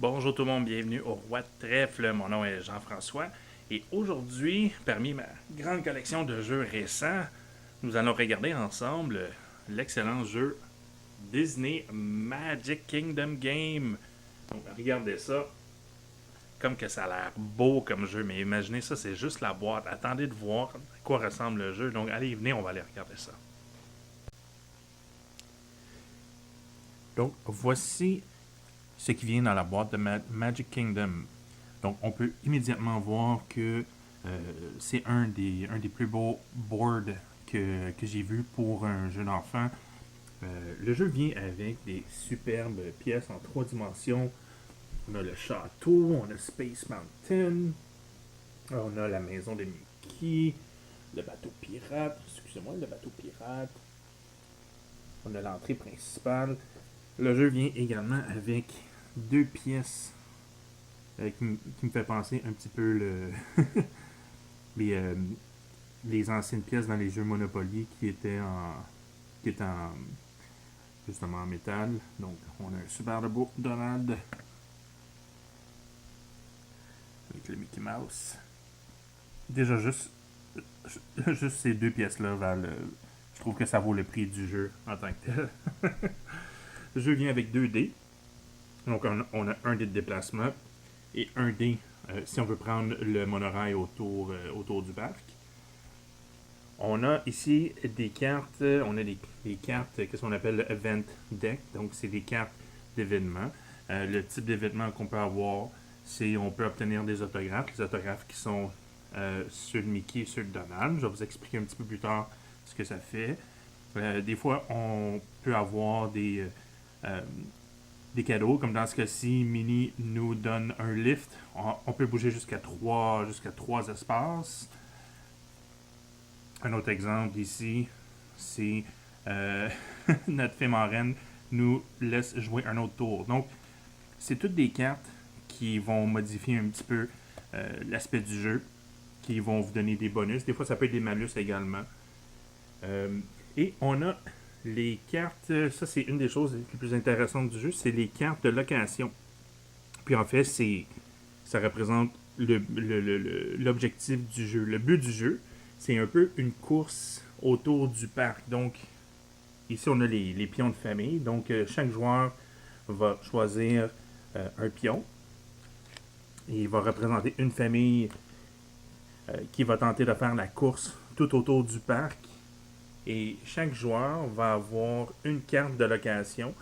Bonjour tout le monde, bienvenue au Roi de Trèfle. Mon nom est Jean-François et aujourd'hui, parmi ma grande collection de jeux récents, nous allons regarder ensemble l'excellent jeu Disney Magic Kingdom Game. Donc regardez ça, comme que ça a l'air beau comme jeu, mais imaginez ça, c'est juste la boîte. Attendez de voir à quoi ressemble le jeu. Donc allez, venez, on va aller regarder ça. Donc voici ce qui vient dans la boîte de Magic Kingdom. Donc, on peut immédiatement voir que c'est un des plus beaux boards que j'ai vu pour un jeu d'enfant. Le jeu vient avec des superbes pièces en 3 dimensions. On a le château, on a Space Mountain, on a la maison de Mickey, le bateau pirate, excusez-moi, le bateau pirate. On a l'entrée principale. Le jeu vient également avec 2 pièces qui me fait penser un petit peu les, euh, les anciennes pièces dans les jeux Monopoly qui étaient justement en métal. Donc on a un super beau Donald avec le Mickey Mouse. Déjà juste ces 2 pièces-là je trouve que ça vaut le prix du jeu en tant que tel. Le jeu vient avec 2 dés. Donc on a un dé de déplacement et un dé si on veut prendre le monorail autour du parc. On a ici des cartes, on a des cartes, qu'est-ce qu'on appelle le Event Deck, donc c'est des cartes d'événements. Le type d'événement qu'on peut avoir, c'est on peut obtenir des autographes, les autographes qui sont ceux de Mickey et ceux de Donald. Je vais vous expliquer un petit peu plus tard ce que ça fait. Des fois, on peut avoir des cadeaux, comme dans ce cas-ci, Minnie nous donne un lift. On peut bouger jusqu'à trois espaces. Un autre exemple ici, c'est notre fée marraine nous laisse jouer un autre tour. Donc, c'est toutes des cartes qui vont modifier un petit peu l'aspect du jeu, qui vont vous donner des bonus. Des fois, ça peut être des malus également. Et on a les cartes, ça c'est une des choses les plus intéressantes du jeu, c'est les cartes de location. Puis en fait, ça représente l'objectif du jeu. Le but du jeu, c'est un peu une course autour du parc. Donc, ici, on a les pions de famille. Donc, chaque joueur va choisir un pion. Et il va représenter une famille qui va tenter de faire la course tout autour du parc. Et chaque joueur va avoir une carte de location.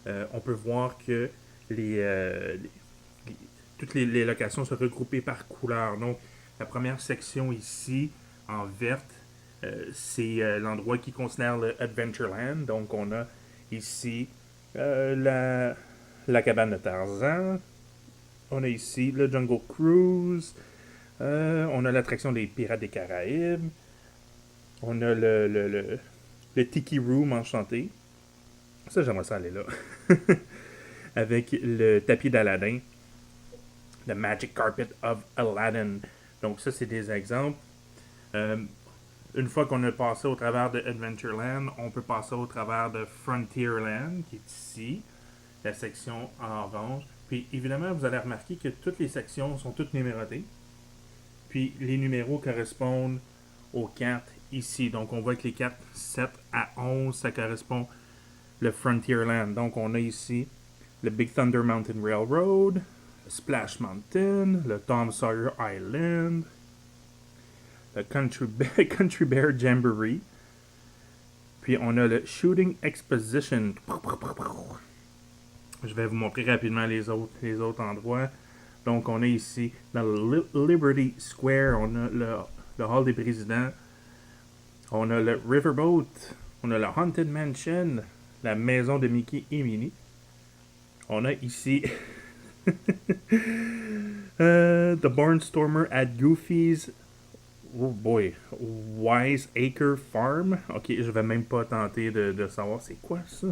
On peut voir que toutes les locations sont regroupées par couleur. Donc, la première section ici, en verte, c'est l'endroit qui considère le Adventureland. Donc, on a ici la cabane de Tarzan. On a ici le Jungle Cruise. On a l'attraction des Pirates des Caraïbes. On a le Tiki Room enchanté. Ça, j'aimerais ça aller là. Avec le tapis d'Aladin. The Magic Carpet of Aladdin. Donc ça, c'est des exemples. Une fois qu'on a passé au travers de Adventureland, on peut passer au travers de Frontierland, qui est ici, la section en orange. Puis évidemment, vous allez remarquer que toutes les sections sont toutes numérotées. Puis les numéros correspondent aux cartes ici. Donc on voit que les cartes 7 à 11, ça correspond le Frontierland. Donc on a ici le Big Thunder Mountain Railroad, le Splash Mountain, le Tom Sawyer Island, le Country Bear Jamboree. Puis on a le Shooting Exposition. Je vais vous montrer rapidement les autres endroits. Donc on a ici dans le Liberty Square, on a le Hall des Présidents. On a le Riverboat. On a le Haunted Mansion, la maison de Mickey et Minnie. On a ici The Barnstormer at Goofy's. Oh boy, Wise Acre Farm. Ok, je vais même pas tenter de savoir c'est quoi ça.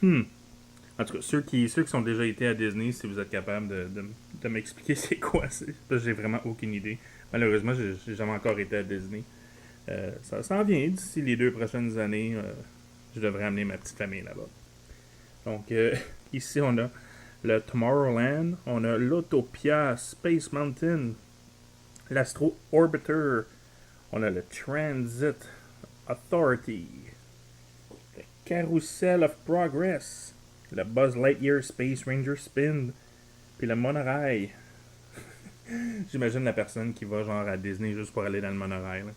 En tout cas, ceux qui sont déjà été à Disney, si vous êtes capable de m'expliquer c'est quoi, parce que j'ai vraiment aucune idée. Malheureusement, j'ai jamais encore été à Disney. Ça s'en vient d'ici les 2 prochaines années. Je devrais amener ma petite famille là-bas. Donc, ici, on a le Tomorrowland, on a l'Autopia, Space Mountain, l'Astro Orbiter, on a le Transit Authority, le Carousel of Progress, le Buzz Lightyear Space Ranger Spin, puis le monorail. J'imagine la personne qui va genre à Disney juste pour aller dans le monorail. Là.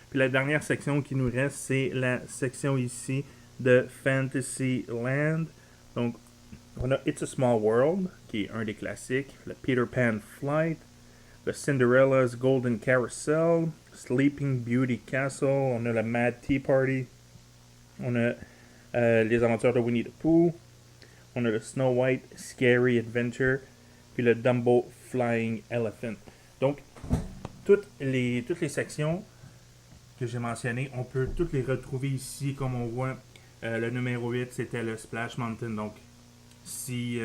Puis la dernière section qui nous reste, c'est la section ici de Fantasyland. Donc, on a It's a Small World, qui est un des classiques, le Peter Pan Flight, le Cinderella's Golden Carousel, Sleeping Beauty Castle, on a le Mad Tea Party, on a les aventures de Winnie the Pooh, on a le Snow White Scary Adventure, puis le Dumbo Flying Elephant. Donc, toutes les sections que j'ai mentionnées, on peut toutes les retrouver ici, comme on voit. Le numéro 8, c'était le Splash Mountain. Donc, si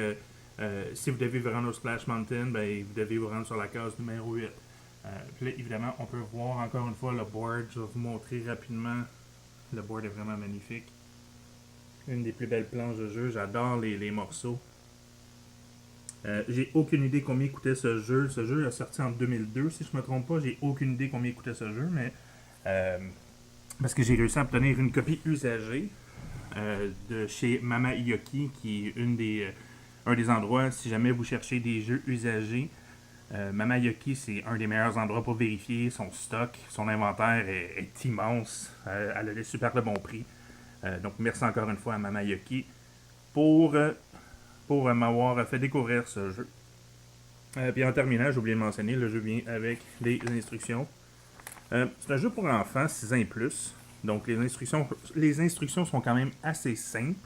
vous devez vous rendre au Splash Mountain, ben, vous devez vous rendre sur la case numéro 8. Puis là, évidemment, on peut voir encore une fois le board. Je vais vous montrer rapidement. Le board est vraiment magnifique. Une des plus belles planches de jeu. J'adore les morceaux. J'ai aucune idée combien coûtait ce jeu. Ce jeu est sorti en 2002, si je ne me trompe pas. J'ai aucune idée combien coûtait ce jeu, mais parce que j'ai réussi à obtenir une copie usagée de chez Mama Yoki, qui est un des endroits, si jamais vous cherchez des jeux usagés. Mama Yoki, c'est un des meilleurs endroits pour vérifier son stock. Son inventaire est immense. Elle a des super de bons prix. Donc, merci encore une fois à Mama Yoki pour m'avoir fait découvrir ce jeu. Puis en terminant, j'ai oublié de mentionner, le jeu vient avec des instructions. C'est un jeu pour enfants, 6 ans et plus. Donc les instructions sont quand même assez simples.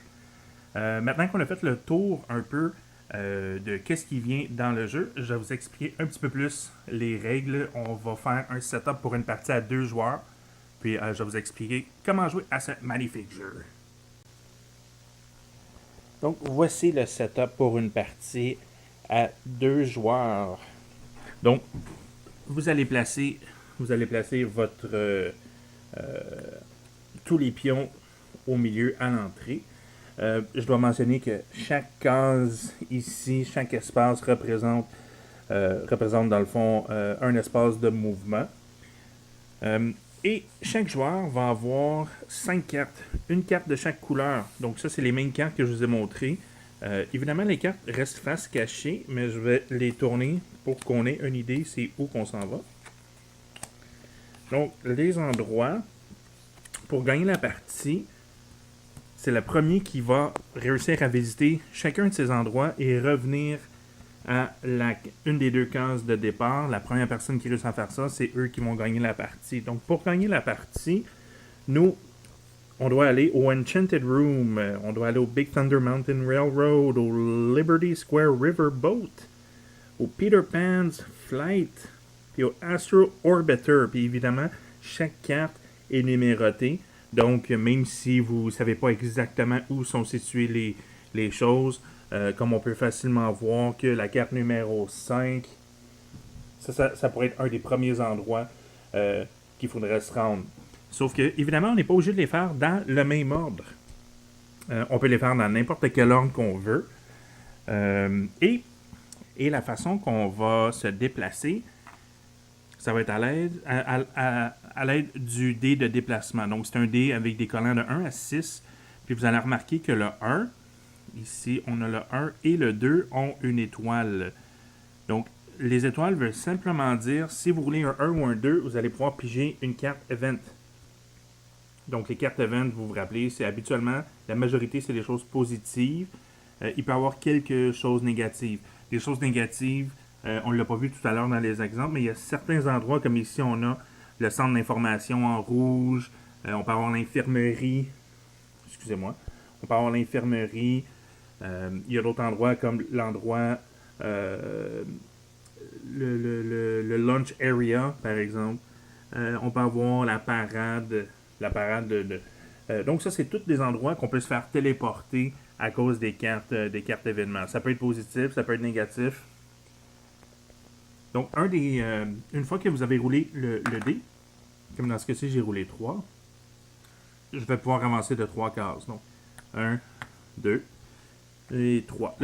Maintenant qu'on a fait le tour un peu de qu'est-ce qui vient dans le jeu, je vais vous expliquer un petit peu plus les règles. On va faire un setup pour une partie à 2 joueurs. Puis je vais vous expliquer comment jouer à ce magnifique jeu. Donc, voici le setup pour une partie à 2 joueurs. Donc, vous allez placer votre tous les pions au milieu à l'entrée. Je dois mentionner que chaque case ici, chaque espace représente dans le fond un espace de mouvement. Et chaque joueur va avoir 5 cartes. Une carte de chaque couleur. Donc ça, c'est les mêmes cartes que je vous ai montrées. Évidemment, les cartes restent face cachée, mais je vais les tourner pour qu'on ait une idée c'est où qu'on s'en va. Donc, les endroits, pour gagner la partie, c'est le premier qui va réussir à visiter chacun de ces endroits et revenir à une des 2 cases de départ. La première personne qui réussit à faire ça, c'est eux qui vont gagner la partie. Donc, pour gagner la partie, nous, on doit aller au Enchanted Room, on doit aller au Big Thunder Mountain Railroad, au Liberty Square River Boat, au Peter Pan's Flight, puis au Astro Orbiter. Puis évidemment, chaque carte est numérotée. Donc, même si vous ne savez pas exactement où sont situées les choses, comme on peut facilement voir que la carte numéro 5, ça pourrait être un des premiers endroits qu'il faudrait se rendre. Sauf que, évidemment, on n'est pas obligé de les faire dans le même ordre. On peut les faire dans n'importe quel ordre qu'on veut. Et la façon qu'on va se déplacer, ça va être à l'aide du dé de déplacement. Donc, c'est un dé avec des collants de 1 à 6. Puis vous allez remarquer que le 1, ici, on a le 1 et le 2 ont une étoile. Donc, les étoiles veulent simplement dire, si vous roulez un 1 ou un 2, vous allez pouvoir piger une carte event. Donc, les cartes event, vous vous rappelez, c'est habituellement, la majorité, c'est des choses positives. Il peut y avoir quelques choses négatives. Des choses négatives, on ne l'a pas vu tout à l'heure dans les exemples, mais il y a certains endroits, comme ici, on a le centre d'information en rouge. On peut avoir l'infirmerie. Excusez-moi. On peut avoir l'infirmerie. Il y a d'autres endroits comme l'endroit, le lunch area, par exemple. On peut avoir la parade donc ça, c'est tous des endroits qu'on peut se faire téléporter à cause des cartes événements. Ça peut être positif, ça peut être négatif. Donc, une fois que vous avez roulé le dé, comme dans ce cas-ci, j'ai roulé 3, je vais pouvoir avancer de 3 cases. Donc, 1, 2 et 3.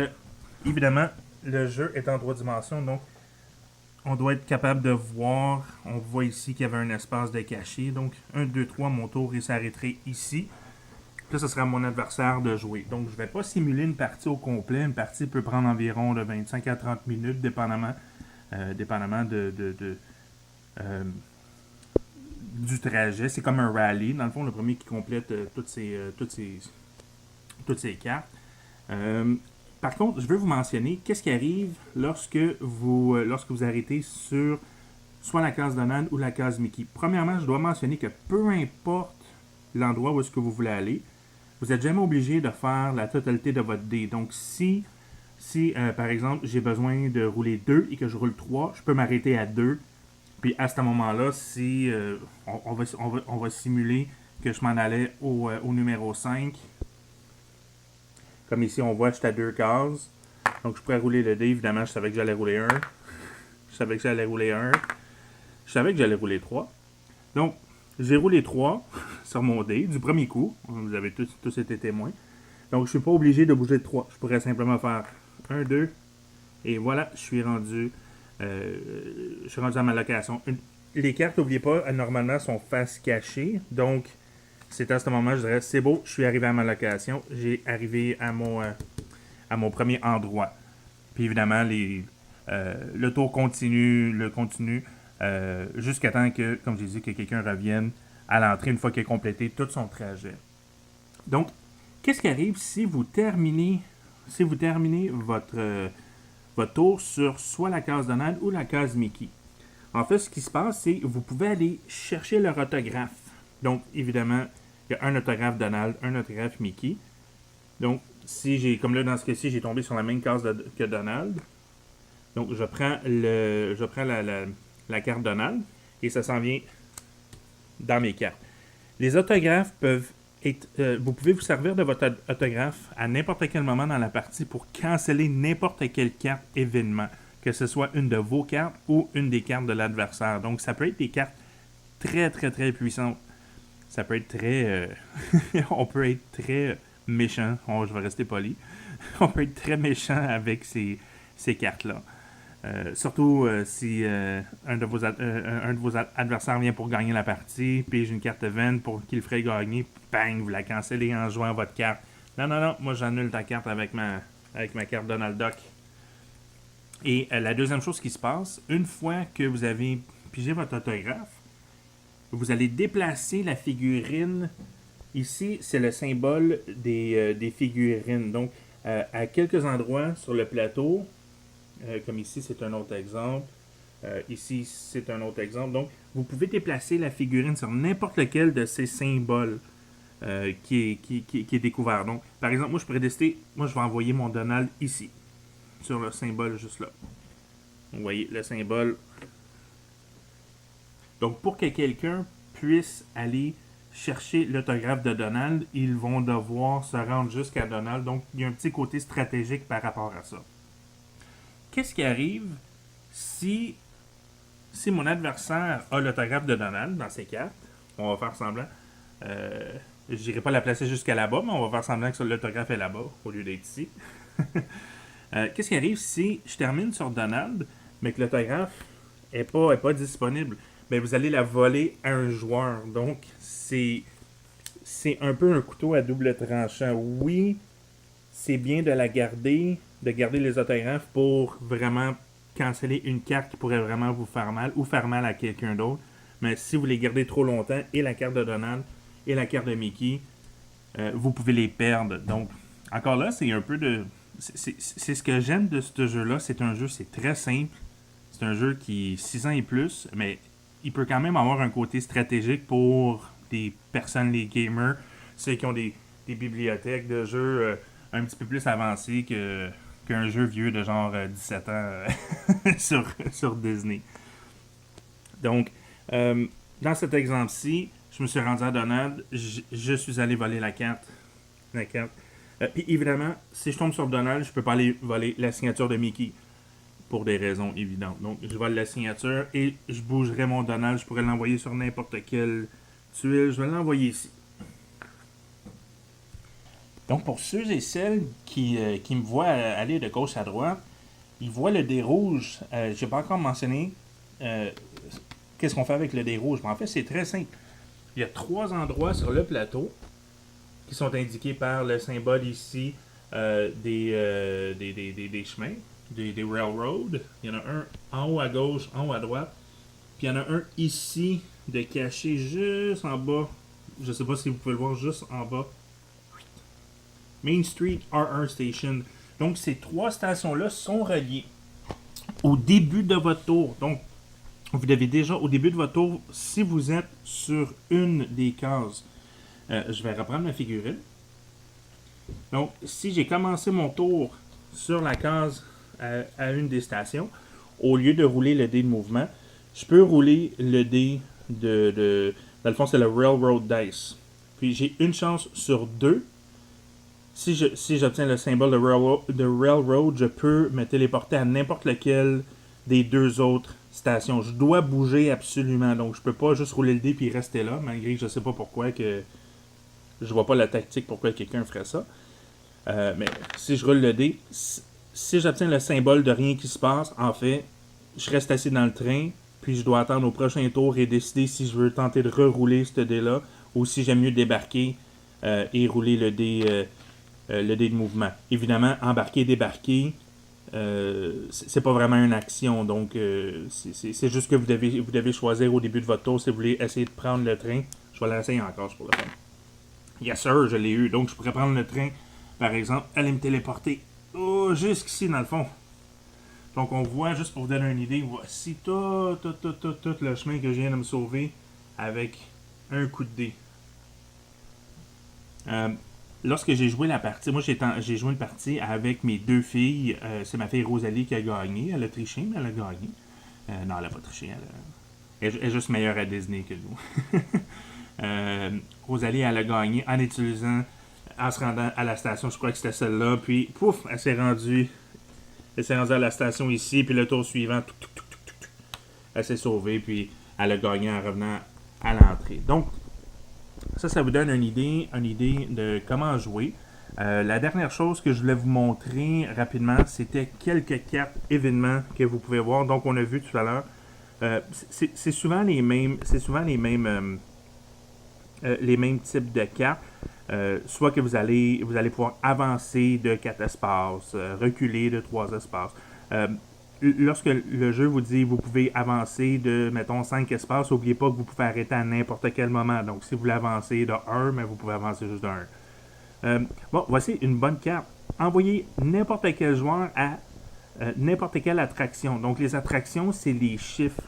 évidemment, le jeu est en 3 dimensions, donc on doit être capable de voir. On voit ici qu'il y avait un espace de caché. Donc, 1, 2, 3, mon tour, il s'arrêterait ici. Là, ce sera à mon adversaire de jouer. Donc, je ne vais pas simuler une partie au complet. Une partie peut prendre environ de 25 à 30 minutes, dépendamment du trajet. C'est comme un rallye. Dans le fond, le premier qui complète toutes ces cartes. Par contre, je veux vous mentionner qu'est-ce qui arrive lorsque vous arrêtez sur soit la case Donald ou la case Mickey. Premièrement, je dois mentionner que peu importe l'endroit où est-ce que vous voulez aller, vous n'êtes jamais obligé de faire la totalité de votre dé. Donc, si par exemple, j'ai besoin de rouler 2 et que je roule 3, je peux m'arrêter à 2. Puis à ce moment-là, si on va simuler que je m'en allais au numéro 5. Comme ici, on voit, j'étais à 2 cases. Donc, je pourrais rouler le dé. Évidemment, je savais que j'allais rouler 1. Je savais que j'allais rouler 1. Je savais que j'allais rouler 3. Donc, j'ai roulé 3 sur mon dé du premier coup. Vous avez tous été témoins. Donc, je ne suis pas obligé de bouger de 3. Je pourrais simplement faire 1, 2. Et voilà, je suis rendu à ma location. Les cartes, n'oubliez pas, normalement, sont face cachée. Donc, c'est à ce moment je dirais, c'est beau, je suis arrivé à ma location. J'ai arrivé à mon premier endroit. Puis évidemment, le tour continue jusqu'à temps que, comme j'ai dit, que quelqu'un revienne à l'entrée une fois qu'il a complété tout son trajet. Donc, qu'est-ce qui arrive si vous terminez votre tour sur soit la case Donald ou la case Mickey? En fait, ce qui se passe, c'est que vous pouvez aller chercher leur autographe. Donc, évidemment, il y a un autographe Donald, un autographe Mickey. Donc, comme là dans ce cas-ci, j'ai tombé sur la même case que Donald. Donc, je prends la carte Donald et ça s'en vient dans mes cartes. Les autographes peuvent être... vous pouvez vous servir de votre autographe à n'importe quel moment dans la partie pour canceller n'importe quelle carte événement, que ce soit une de vos cartes ou une des cartes de l'adversaire. Donc, ça peut être des cartes très, très, très puissantes. Ça peut être très... on peut être très méchant. Je vais rester poli. On peut être très méchant avec ces cartes-là. Surtout si un de vos adversaires vient pour gagner la partie, puis j'ai une carte event pour qu'il le ferait gagner, bang, vous la cancellez en jouant votre carte. Non, moi j'annule ta carte avec ma carte Donald Duck. Et la deuxième chose qui se passe, une fois que vous avez pigé votre autographe, vous allez déplacer la figurine. Ici, c'est le symbole des figurines. Donc, à quelques endroits sur le plateau, comme ici, c'est un autre exemple. Ici, c'est un autre exemple. Donc, vous pouvez déplacer la figurine sur n'importe lequel de ces symboles qui est découvert. Donc, par exemple, moi, je pourrais décider, moi, je vais envoyer mon Donald ici, sur le symbole juste là. Vous voyez, le symbole. Donc, pour que quelqu'un puisse aller chercher l'autographe de Donald, ils vont devoir se rendre jusqu'à Donald. Donc, il y a un petit côté stratégique par rapport à ça. Qu'est-ce qui arrive si mon adversaire a l'autographe de Donald dans ses cartes? On va faire semblant. Je n'irai pas la placer jusqu'à là-bas, mais on va faire semblant que l'autographe est là-bas au lieu d'être ici. Qu'est-ce qui arrive si je termine sur Donald, mais que l'autographe n'est pas disponible? Ben, vous allez la voler à un joueur. Donc, c'est un peu un couteau à double tranchant. Oui, c'est bien de garder les autographes pour vraiment canceller une carte qui pourrait vraiment vous faire mal ou faire mal à quelqu'un d'autre. Mais si vous les gardez trop longtemps, et la carte de Donald et la carte de Mickey, vous pouvez les perdre. Donc, encore là, c'est un peu de... C'est ce que j'aime de ce jeu-là. C'est très simple. C'est un jeu qui est 6 ans et plus, mais il peut quand même avoir un côté stratégique pour des personnes, les gamers, ceux qui ont des bibliothèques de jeux un petit peu plus avancées qu'un jeu vieux de genre 17 ans sur Disney. Donc, dans cet exemple-ci, je me suis rendu à Donald, je suis allé voler la carte. Puis évidemment, si je tombe sur Donald, je peux pas aller voler la signature de Mickey. Pour des raisons évidentes. Donc, je vole la signature et je bougerai mon Donald. Je pourrais l'envoyer sur n'importe quelle tuile. Je vais l'envoyer ici. Donc, pour ceux et celles qui me voient aller de gauche à droite, ils voient le dé rouge. J'ai pas encore mentionné euh, qu'est-ce qu'on fait avec le dé rouge. Mais en fait, c'est très simple. Il y a 3 endroits sur le plateau qui sont indiqués par le symbole ici des chemins, des railroads. Il y en a un en haut à gauche, en haut à droite. Puis il y en a un ici de caché juste en bas. Je sais pas si vous pouvez le voir juste en bas. Main Street RR Station. Donc ces 3 stations-là sont reliées au début de votre tour. Donc vous devez déjà, au début de votre tour, si vous êtes sur une des cases, je vais reprendre ma figurine. Donc, si j'ai commencé mon tour sur la case à une des stations, au lieu de rouler le dé de mouvement, je peux rouler le dé dans le fond, c'est le Railroad Dice. Puis j'ai une chance sur 2. Si j'obtiens le symbole de Railroad, je peux me téléporter à n'importe lequel des 2 autres stations. Je dois bouger absolument, donc je peux pas juste rouler le dé puis rester là, malgré que je sais pas pourquoi que je vois pas la tactique pourquoi quelqu'un ferait ça. Mais si je roule le dé, si j'obtiens le symbole de rien qui se passe, en fait, je reste assis dans le train, puis je dois attendre au prochain tour et décider si je veux tenter de rerouler ce dé-là ou si j'aime mieux débarquer et rouler le dé de mouvement. Évidemment, embarquer, débarquer, c'est pas vraiment une action, donc c'est juste que vous devez choisir au début de votre tour si vous voulez essayer de prendre le train. Je vais l'essayer encore pour le fun. Yes sir, je l'ai eu. Donc je pourrais prendre le train, par exemple, aller me téléporter jusqu'ici dans le fond. Donc on voit, juste pour vous donner une idée, voici tout le chemin que je viens de me sauver avec un coup de dé. Lorsque j'ai joué la partie, moi j'ai joué une partie avec mes 2 filles. C'est ma fille Rosalie qui a gagné. Elle a triché, mais elle a gagné. Non, elle a pas triché. Elle est juste meilleure à Disney que nous. Rosalie, elle a gagné en utilisant, en se rendant à la station, je crois que c'était celle-là. Puis, pouf, elle s'est rendue à la station ici. Puis le tour suivant, elle s'est sauvée. Puis elle a gagné en revenant à l'entrée. Donc, ça vous donne une idée de comment jouer. La dernière chose que je voulais vous montrer rapidement, c'était quelques cartes événements que vous pouvez voir. Donc, on a vu tout à l'heure. C'est souvent les mêmes types de cartes. Soit que vous allez pouvoir avancer de 4 espaces, reculer de 3 espaces. Lorsque le jeu vous dit vous pouvez avancer de, mettons, 5 espaces, n'oubliez pas que vous pouvez arrêter à n'importe quel moment. Donc, si vous voulez avancer de 1, mais vous pouvez avancer juste de 1. Bon, voici une bonne carte. Envoyez n'importe quel joueur à n'importe quelle attraction. Donc, les attractions, c'est les chiffres.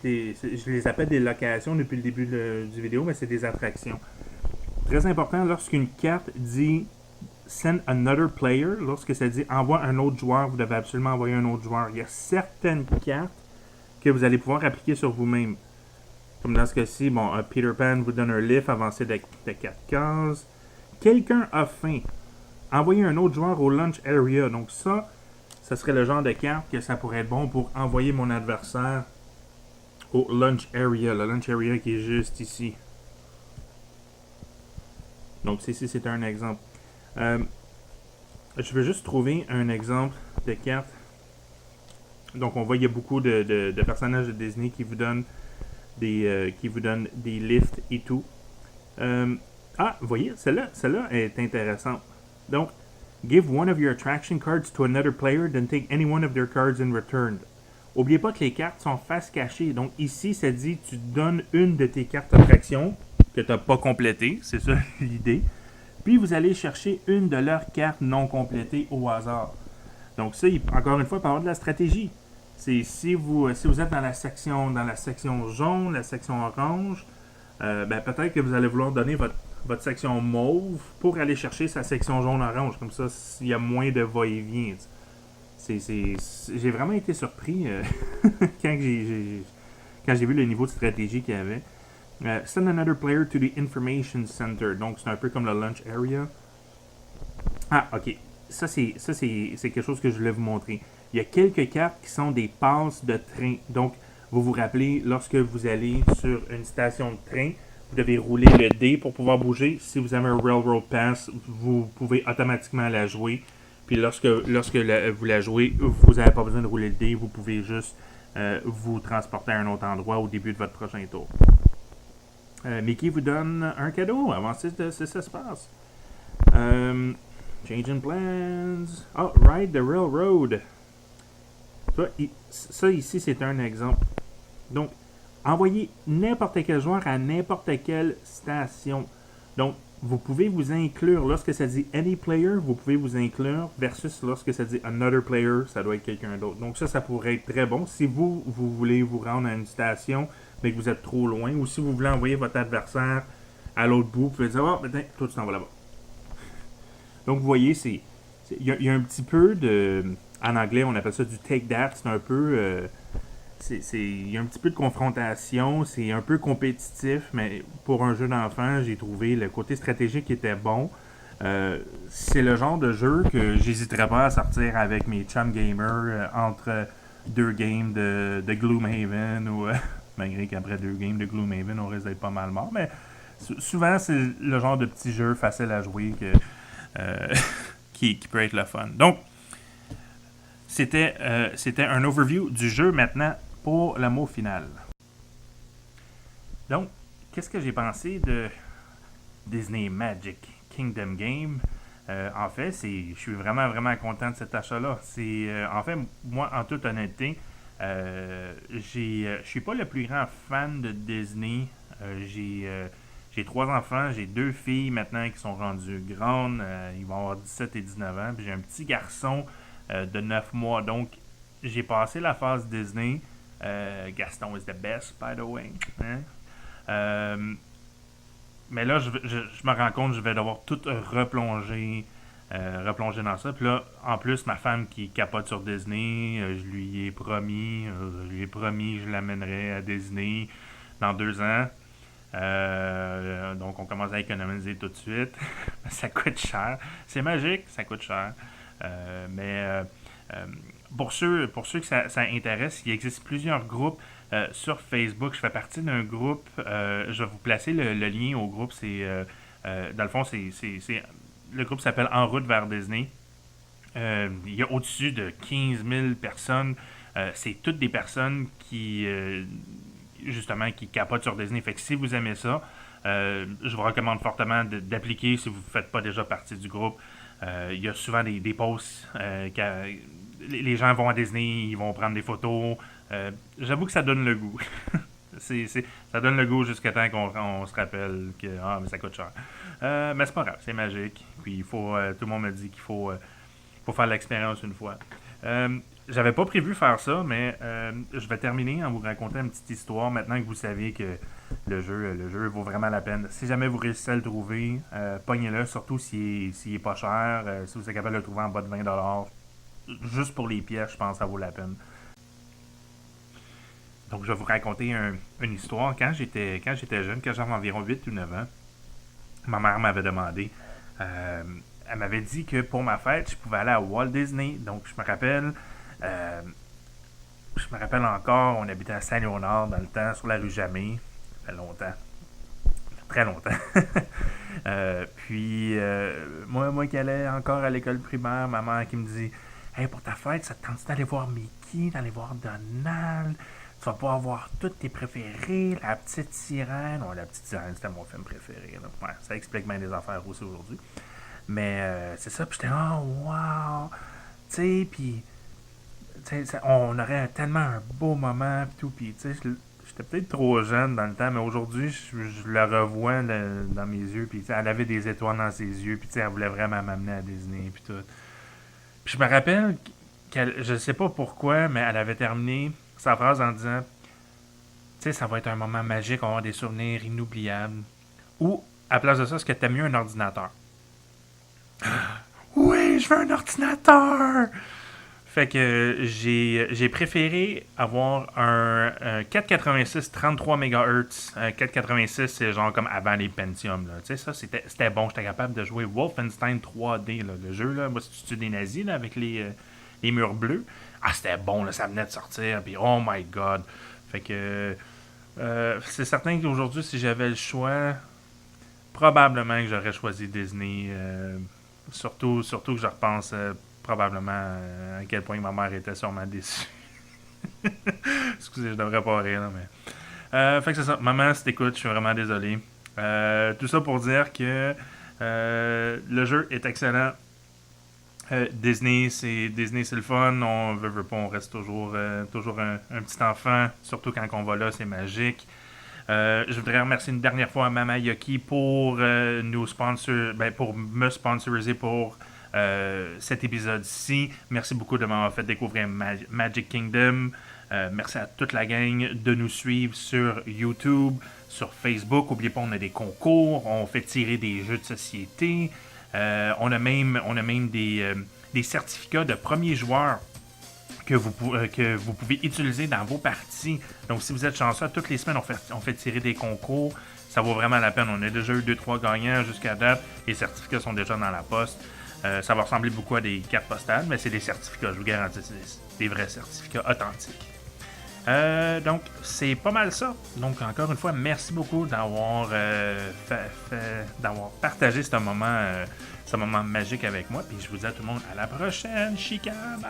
Je les appelle des locations depuis le début du vidéo, mais c'est des attractions. Très important, lorsqu'une carte dit send another player, lorsque ça dit envoie un autre joueur, vous devez absolument envoyer un autre joueur. Il y a certaines cartes que vous allez pouvoir appliquer sur vous-même. Comme dans ce cas-ci, bon, Peter Pan vous donne un lift avancé de 4 cases. Quelqu'un a faim. Envoyer un autre joueur au lunch area. Donc ça serait le genre de carte que ça pourrait être bon pour envoyer mon adversaire au lunch area. Le lunch area qui est juste ici. Donc ici, c'est un exemple. Je vais juste trouver un exemple de carte. Donc on voit qu'il y a beaucoup de personnages de Disney qui vous donnent des lifts et tout. Vous voyez, celle-là est intéressante. Donc, give one of your attraction cards to another player, then take any one of their cards in return. N'oubliez pas que les cartes sont face cachée. Donc ici, ça dit tu donnes une de tes cartes d'attraction que tu n'as pas complétée. C'est ça l'idée. Puis vous allez chercher une de leurs cartes non complétées au hasard. Donc ça, encore une fois, il peut y avoir de la stratégie. C'est si vous êtes dans la section jaune, la section orange, peut-être que vous allez vouloir donner votre section mauve pour aller chercher sa section jaune-orange. Comme ça, il y a moins de va-et-vient. J'ai vraiment été surpris quand j'ai vu le niveau de stratégie qu'il y avait. Send another player to the information center. Donc, c'est un peu comme le lunch area. Ah, ok. Ça, c'est quelque chose que je voulais vous montrer. Il y a quelques cartes qui sont des passes de train. Donc, vous vous rappelez, lorsque vous allez sur une station de train, vous devez rouler le dé pour pouvoir bouger. Si vous avez un Railroad Pass, vous pouvez automatiquement la jouer. Puis lorsque vous la jouez, vous n'avez pas besoin de rouler le dé. Vous pouvez juste vous transporter à un autre endroit au début de votre prochain tour. Mickey vous donne un cadeau. Avancez, ça se passe. Changing plans. Oh, Ride the Railroad. Ça ici, c'est un exemple. Donc, envoyez n'importe quel joueur à n'importe quelle station. Donc, vous pouvez vous inclure. Lorsque ça dit any player, vous pouvez vous inclure. Versus lorsque ça dit another player, ça doit être quelqu'un d'autre. Donc, ça pourrait être très bon. Si vous voulez vous rendre à une station, mais que vous êtes trop loin, ou si vous voulez envoyer votre adversaire à l'autre bout, vous pouvez dire, oh, maintenant, toi, tu t'en vas là-bas. Donc, vous voyez, il y a un petit peu de... En anglais, on appelle ça du take that. C'est un peu... il y a un petit peu de confrontation. C'est un peu compétitif, mais pour un jeu d'enfant, j'ai trouvé le côté stratégique qui était bon. C'est le genre de jeu que j'hésiterais pas à sortir avec mes chum gamers entre 2 games de Gloomhaven ou... malgré qu'après 2 games de Gloomhaven, on risque d'être pas mal mort. Mais souvent, c'est le genre de petit jeu facile à jouer qui peut être le fun. Donc, c'était un overview du jeu. Maintenant, pour le mot final. Donc, qu'est-ce que j'ai pensé de Disney Magic Kingdom Game? En fait, je suis vraiment, vraiment content de cet achat-là. En fait, moi, en toute honnêteté, je suis pas le plus grand fan de Disney. J'ai 3 enfants, j'ai 2 filles maintenant qui sont rendues grandes. Ils vont avoir 17 et 19 ans. Puis j'ai un petit garçon de 9 mois. Donc, j'ai passé la phase Disney. Gaston is the best, by the way. Hein? Mais là, je me rends compte que je vais devoir tout replonger dans ça. Puis là, en plus, ma femme qui capote sur Disney, je lui ai promis, je l'amènerai à Disney dans 2 ans. Donc, on commence à économiser tout de suite. Ça coûte cher. C'est magique, ça coûte cher. Mais pour ceux que ça intéresse, il existe plusieurs groupes sur Facebook. Je fais partie d'un groupe. Je vais vous placer le lien au groupe. Dans le fond, le groupe s'appelle En route vers Disney. Il y a au-dessus de 15 000 personnes. C'est toutes des personnes qui capotent sur Disney. Fait que si vous aimez ça, je vous recommande fortement d'appliquer si vous ne faites pas déjà partie du groupe. Il y a souvent des posts. Les gens vont à Disney, ils vont prendre des photos. J'avoue que ça donne le goût. Ça donne le goût jusqu'à temps qu'on se rappelle que mais ça coûte cher. Mais c'est pas grave, c'est magique. Puis tout le monde me dit qu'il faut faire l'expérience une fois. J'avais pas prévu faire ça, mais je vais terminer en vous racontant une petite histoire maintenant que vous savez que le jeu vaut vraiment la peine. Si jamais vous réussissez à le trouver, pognez-le, surtout s'il est pas cher. Si vous êtes capable de le trouver en bas de 20$, juste pour les pièces, je pense que ça vaut la peine. Donc, je vais vous raconter une histoire. Quand j'étais jeune, quand j'avais environ 8 ou 9 ans, ma mère m'avait demandé, elle m'avait dit que pour ma fête, je pouvais aller à Walt Disney. Donc, je me rappelle encore, on habitait à Saint-Léonard dans le temps, sur la rue Jamais. Ça fait longtemps. Ça fait très longtemps. Puis, moi qui allais encore à l'école primaire, ma mère qui me dit « Hey, pour ta fête, ça te tente d'aller voir Mickey, d'aller voir Donald? Tu vas pouvoir voir tous tes préférés, La Petite Sirène. » Ouais, La Petite Sirène, c'était mon film préféré. Là. Ouais, ça explique bien des affaires aussi aujourd'hui. Mais c'est ça, puis j'étais « Oh, wow! » Tu sais, puis on aurait tellement un beau moment, pis tout, puis tu sais, j'étais peut-être trop jeune dans le temps, mais aujourd'hui, je la revois dans mes yeux, puis elle avait des étoiles dans ses yeux, puis elle voulait vraiment m'amener à Disney, puis tout. Puis je me rappelle je sais pas pourquoi, mais elle avait terminé sa phrase en disant, tu sais, ça va être un moment magique, on va avoir des souvenirs inoubliables. Ou, à la place de ça, est-ce que t'aimes mieux un ordinateur? Oui, je veux un ordinateur! Fait que j'ai préféré avoir un 486 33 MHz. 486, c'est genre comme avant les Pentium. Tu sais, ça, c'était bon. J'étais capable de jouer Wolfenstein 3D, là, le jeu. Là. Moi, c'est-tu des nazis là, avec les murs bleus? Ah, c'était bon, là, ça venait de sortir. Puis, oh my god. Fait que, C'est certain qu'aujourd'hui, si j'avais le choix, probablement que j'aurais choisi Disney. Surtout que je repense probablement à quel point ma mère était sûrement déçue. Excusez, je devrais pas rire, là, mais. Fait que c'est ça. Maman, si t'écoutes, je suis vraiment désolé. Tout ça pour dire que le jeu est excellent. Disney, c'est le fun. On veut pas, on reste toujours un petit enfant. Surtout quand on va là, c'est magique. Je voudrais remercier une dernière fois Mama Yoki pour pour me sponsoriser pour cet épisode-ci. Merci beaucoup de m'avoir fait découvrir Magic Kingdom. Merci à toute la gang de nous suivre sur YouTube, sur Facebook. N'oubliez pas, on a des concours, on fait tirer des jeux de société. On a même des certificats de premiers joueurs que vous pouvez utiliser dans vos parties. Donc, si vous êtes chanceux, toutes les semaines, on fait tirer des concours. Ça vaut vraiment la peine. On a déjà eu 2-3 gagnants jusqu'à date. Les certificats sont déjà dans la poste. Ça va ressembler beaucoup à des cartes postales, mais c'est des certificats, je vous garantis. C'est des vrais certificats authentiques. Donc, c'est pas mal ça. Donc, encore une fois, merci beaucoup d'avoir d'avoir partagé ce moment magique avec moi. Puis je vous dis à tout le monde à la prochaine. Chicane!